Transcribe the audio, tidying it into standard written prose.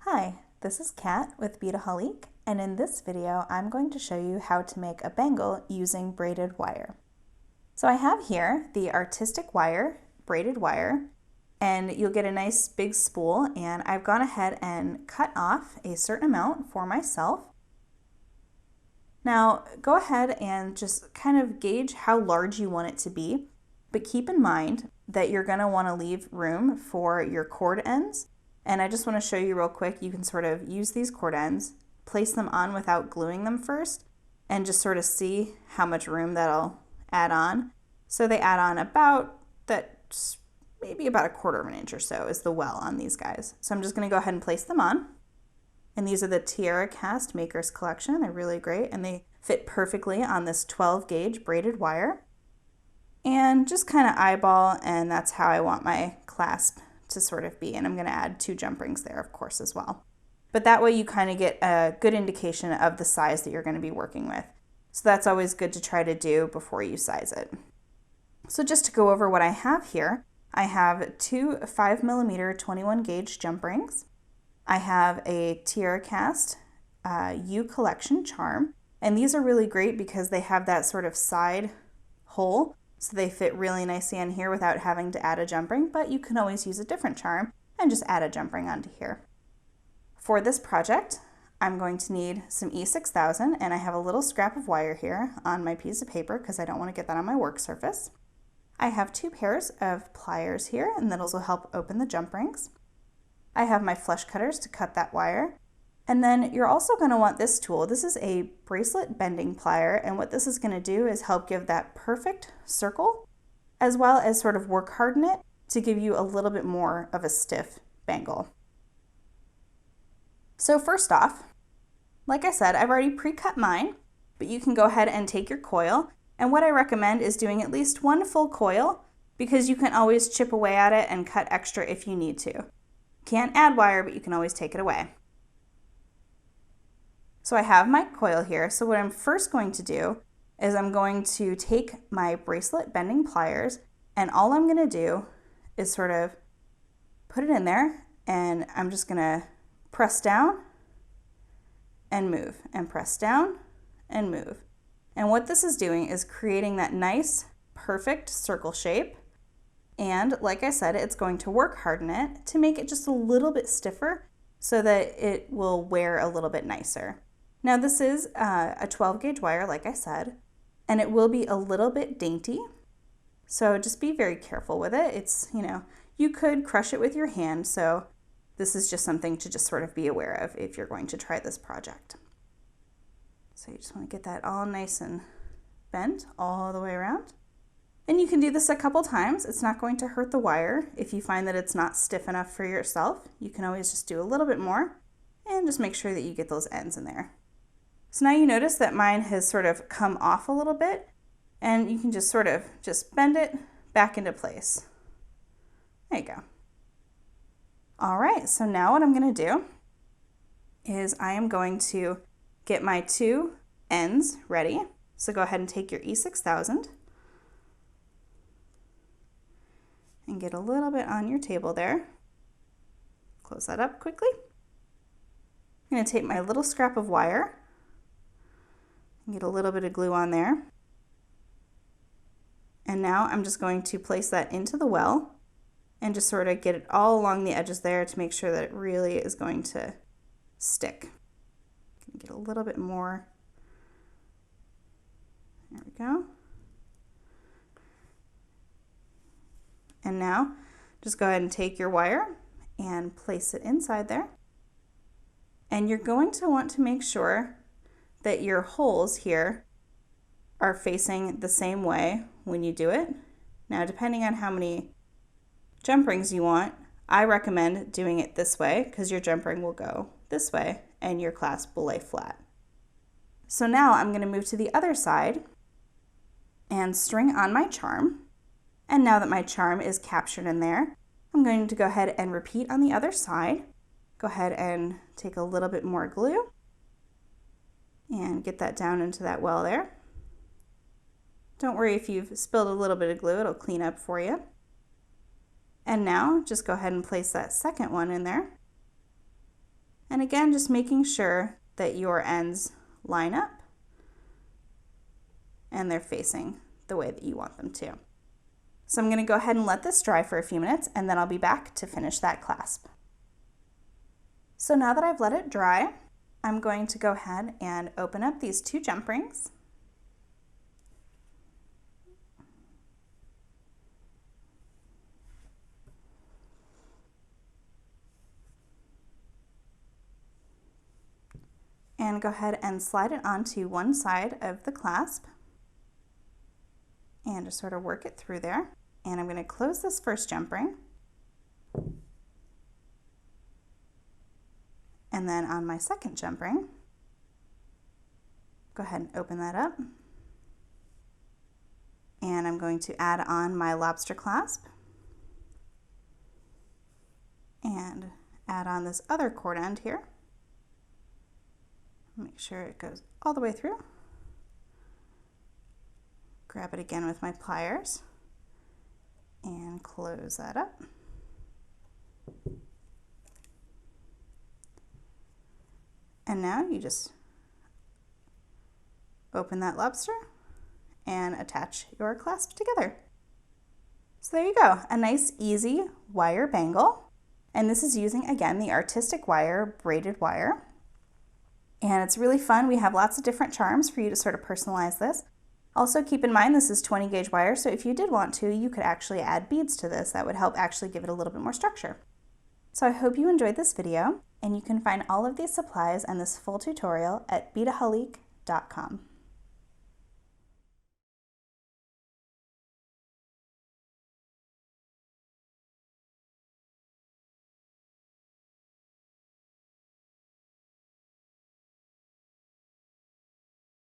Hi, this is Kat with Beadaholique, and in this video I'm going to show you how to make a bangle using braided wire. So I have here the artistic wire, braided wire, and you'll get a nice big spool, and I've gone ahead and cut off a certain amount for myself. Now go ahead and just kind of gauge how large you want it to be, but keep in mind that you're going to want to leave room for your cord ends. And I just want to show you real quick, you can sort of use these cord ends, place them on without gluing them first, and just sort of see how much room that'll add on. So they add on about maybe about 1/4 of an inch or so is the well on these guys. So I'm just going to go ahead and place them on. And these are the TierraCast Makers Collection. They're really great, and they fit perfectly on this 12 gauge braided wire. And just kind of eyeball, and that's how I want my clasp to sort of be. And I'm going to add 2 jump rings there, of course, as well. But that way you kind of get a good indication of the size that you're going to be working with. So that's always good to try to do before you size it. So just to go over what I have here, I have 2 5mm 21 gauge jump rings. I have a TierraCast U collection charm, and these are really great because they have that sort of side hole, so they fit really nicely in here without having to add a jump ring, but you can always use a different charm and just add a jump ring onto here. For this project, I'm going to need some E6000, and I have a little scrap of wire here on my piece of paper because I don't want to get that on my work surface. I have 2 pairs of pliers here, and those will help open the jump rings. I have my flush cutters to cut that wire. And then you're also going to want this tool. This is a bracelet bending plier, and what this is going to do is help give that perfect circle, as well as sort of work harden it to give you a little bit more of a stiff bangle. So first off, like I said, I've already pre-cut mine, but you can go ahead and take your coil, and what I recommend is doing at least 1 full coil, because you can always chip away at it and cut extra if you need to. Can't add wire, but you can always take it away. So I have my coil here. So what I'm first going to do is I'm going to take my bracelet bending pliers, and all I'm going to do is sort of put it in there, and I'm just going to press down and move, and press down and move. And what this is doing is creating that nice, perfect circle shape. And like I said, it's going to work harden it to make it just a little bit stiffer so that it will wear a little bit nicer. Now this is a 12 gauge wire, like I said, and it will be a little bit dainty. So just be very careful with it. It's, you could crush it with your hand. So this is just something to just sort of be aware of if you're going to try this project. So you just want to get that all nice and bent all the way around. And you can do this a couple times. It's not going to hurt the wire. If you find that it's not stiff enough for yourself, you can always just do a little bit more and just make sure that you get those ends in there. So now you notice that mine has sort of come off a little bit, and you can just sort of just bend it back into place. There you go. All right, so now what I'm going to do is I am going to get my 2 ends ready. So go ahead and take your E6000 and get a little bit on your table there. Close that up quickly. I'm going to take my little scrap of wire and get a little bit of glue on there. And now I'm just going to place that into the well and just sort of get it all along the edges there to make sure that it really is going to stick. Get a little bit more. There we go. And now just go ahead and take your wire and place it inside there. And you're going to want to make sure that your holes here are facing the same way when you do it. Now, depending on how many jump rings you want, I recommend doing it this way because your jump ring will go this way and your clasp will lay flat. So now I'm going to move to the other side and string on my charm. And now that my charm is captured in there, I'm going to go ahead and repeat on the other side. Go ahead and take a little bit more glue and get that down into that well there. Don't worry if you've spilled a little bit of glue, it'll clean up for you. And now just go ahead and place that second one in there. And again, just making sure that your ends line up and they're facing the way that you want them to. So I'm going to go ahead and let this dry for a few minutes, and then I'll be back to finish that clasp. So now that I've let it dry, I'm going to go ahead and open up these 2 jump rings. And go ahead and slide it onto one side of the clasp and just sort of work it through there. And I'm going to close this first jump ring. And then on my second jump ring, go ahead and open that up. And I'm going to add on my lobster clasp and add on this other cord end here. Make sure it goes all the way through. Grab it again with my pliers and close that up. And now you just open that lobster and attach your clasp together. So there you go, a nice easy wire bangle. And this is using, again, the artistic wire, braided wire. And it's really fun. We have lots of different charms for you to sort of personalize this. Also keep in mind this is 20 gauge wire, so if you did want to, you could actually add beads to this. That would help actually give it a little bit more structure. So I hope you enjoyed this video, and you can find all of these supplies and this full tutorial at Beadaholique.com.